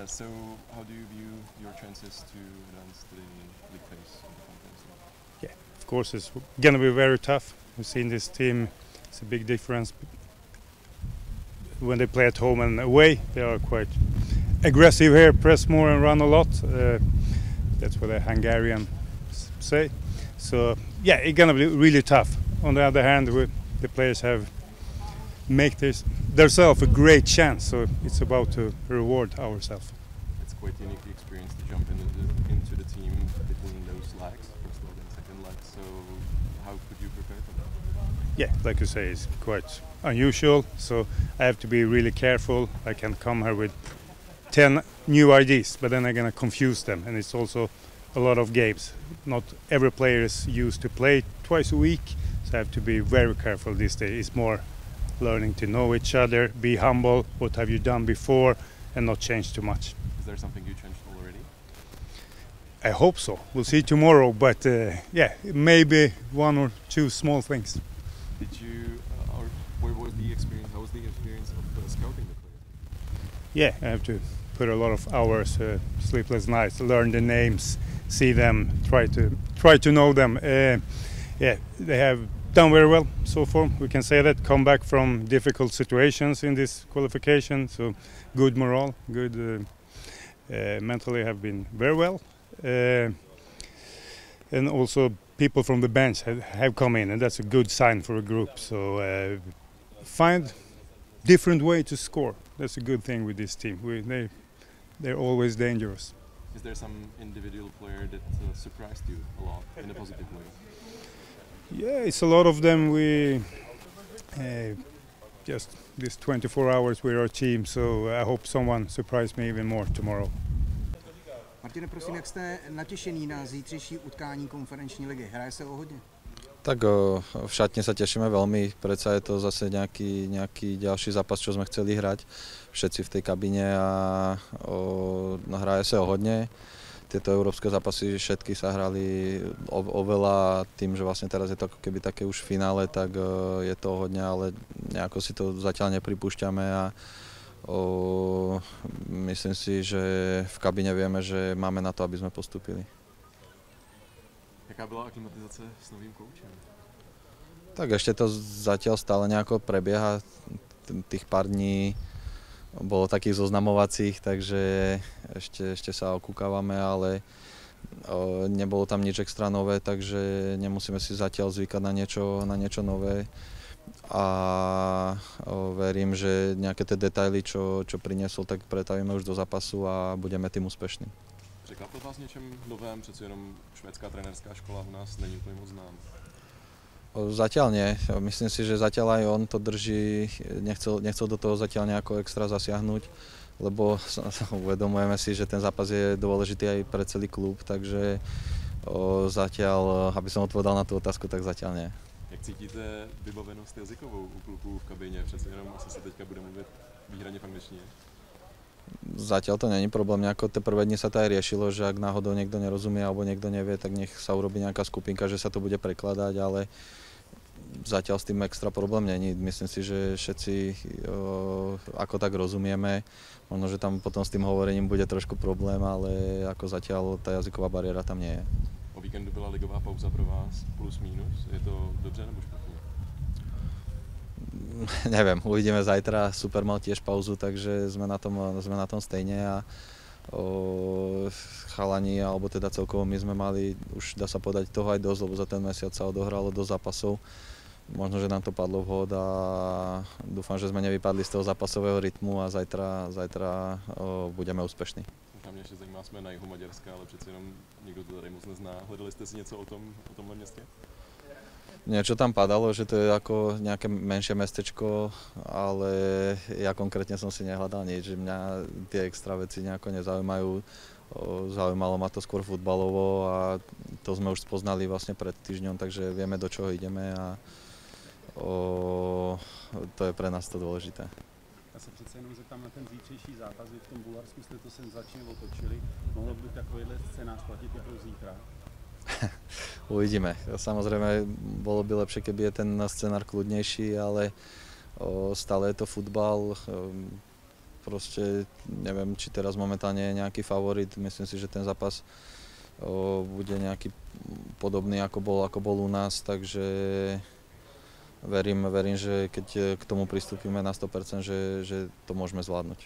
So, how do you view your chances to advance to the league phase of the Conference League? Yeah, of course it's going to be very tough. We've seen this team, it's a big difference. When they play at home and away, they are quite aggressive here, press more and run a lot. That's what the Hungarians say. So, yeah, it's going to be really tough. On the other hand, the players have make themselves a great chance, so it's about to reward ourselves. It's quite a unique experience to jump into the team between those legs, first leg and second leg. So, how could you prepare for that? Yeah, like you say, it's quite unusual, so I have to be really careful. I can come here with 10 new ideas, but then I'm going to confuse them, and it's also a lot of games. Not every player is used to play twice a week, so I have to be very careful this day. It's more learning to know each other, be humble, what have you done before, and not change too much. Is there something you changed already? I hope so. We'll see tomorrow, but yeah, maybe one or two small things. Did you, or where was the experience? How was the experience of scouting the players? Yeah, I have to put a lot of hours, sleepless nights, learn the names, see them, try to know them. Yeah, they have done very well so far. We can say that. Come back from difficult situations in this qualification, so good morale, good mentally have been very well, and also people from the bench have come in, and that's a good sign for a group. So find different way to score. That's a good thing with this team. They're always dangerous. Is there some individual player that surprised you a lot in a positive way? Yeah, it's a lot of them. We just this 24 hours with our team, so I hope someone surprised me even more tomorrow. Martine, prosím, jak jste natěšený na zítřejší utkání konferenční ligy? Hraje se o hodně? Tak v šatni sa tešíme veľmi, predsa je to zase nejaký ďalší zápas, čo sme chceli hrať všetci v tej kabíne a hraje sa o hodne. Tieto európske zápasy všetky sa hrali oveľa, tým, že vlastne teraz je to ako keby také už finále, tak je to hodne, ale nejako si to zatiaľ nepripúšťame a myslím si, že v kabíne vieme, že máme na to, aby sme postúpili. Jaká byla aklimatizace s novým koučem? Tak ešte to zatiaľ stále nejako prebieha, tých pár dní bolo takých zoznamovacích, takže ešte sa okúkávame, ale nebolo tam nič extra nové, takže nemusíme si zatiaľ zvykať na niečo nové a verím, že nejaké tie detaily, čo priniesol, tak pretavíme už do zápasu a budeme tým úspešní. Překvapil vás něčem novém? Přeci jenom švédská trenérská škola u nás není úplně moc znám. Zatiaľ nie. Myslím si, že zatiaľ aj on to drží, nechcel do toho zatiaľ nejako extra zasiahnuť, lebo uvedomujeme si, že ten zápas je dôležitý aj pre celý klub, takže zatiaľ, aby som odpovedal na tú otázku, tak zatiaľ nie. Jak cítíte vybavenost jazykovou u kluků v kabině? Přeci jenom asi se teďka bude mluvit výhradně v angličtině. Zatiaľ to není problém, nejako tie prvé dni sa to aj riešilo, že ak náhodou niekto nerozumie alebo niekto nevie, tak nech sa urobí nejaká skupinka, že sa to bude prekladať, ale zatiaľ s tým extra problém není. Myslím si, že všetci ako tak rozumieme, možno, že tam potom s tým hovorením bude trošku problém, ale ako zatiaľ tá jazyková bariéra tam nie je. O víkendu byla ligová pauza pro vás plus minus, je to dobře nebo špatně? Neviem, uvidíme zajtra, super mal tiež pauzu, takže sme na tom stejne a chalani, alebo teda celkovo my sme mali, už dá sa povedať toho aj dosť, lebo za ten mesiac sa odohralo dosť zápasov. Možno, že nám to padlo vhod a dúfam, že sme nevypadli z toho zápasového rytmu a zajtra budeme úspešní. Tam mě ještě zajímá, jsme na jihu Maďarska, ale přeci jenom nikdo to tady moc nezná. Hledali jste si něco o tomhle městě? Niečo tam padalo, že to je ako nejaké menšie mestečko, ale ja konkrétne som si nehľadal nič, že mňa tie extra veci nejako nezaujímajú. Zaujímalo ma to skôr futbalovo a to sme už spoznali vlastne pred týždňom, takže vieme, do čoho ideme a to je pre nás to dôležité. Já se přece jenom zeptám na ten zítřejší zápas, vy v tom Bulharsku jste to senzačně otočili. Mohlo by takovýhle scénář platit i pro zítra? Uvidíme. Samozrejme, bolo by lepšie, keby je ten scenár kľudnejší, ale stále je to futbal. proste neviem, či teraz momentálne je nejaký favorit. Myslím si, že ten zápas bude nejaký podobný ako bol u nás, takže verím, že keď k tomu pristúpime na 100%, že to môžeme zvládnuť.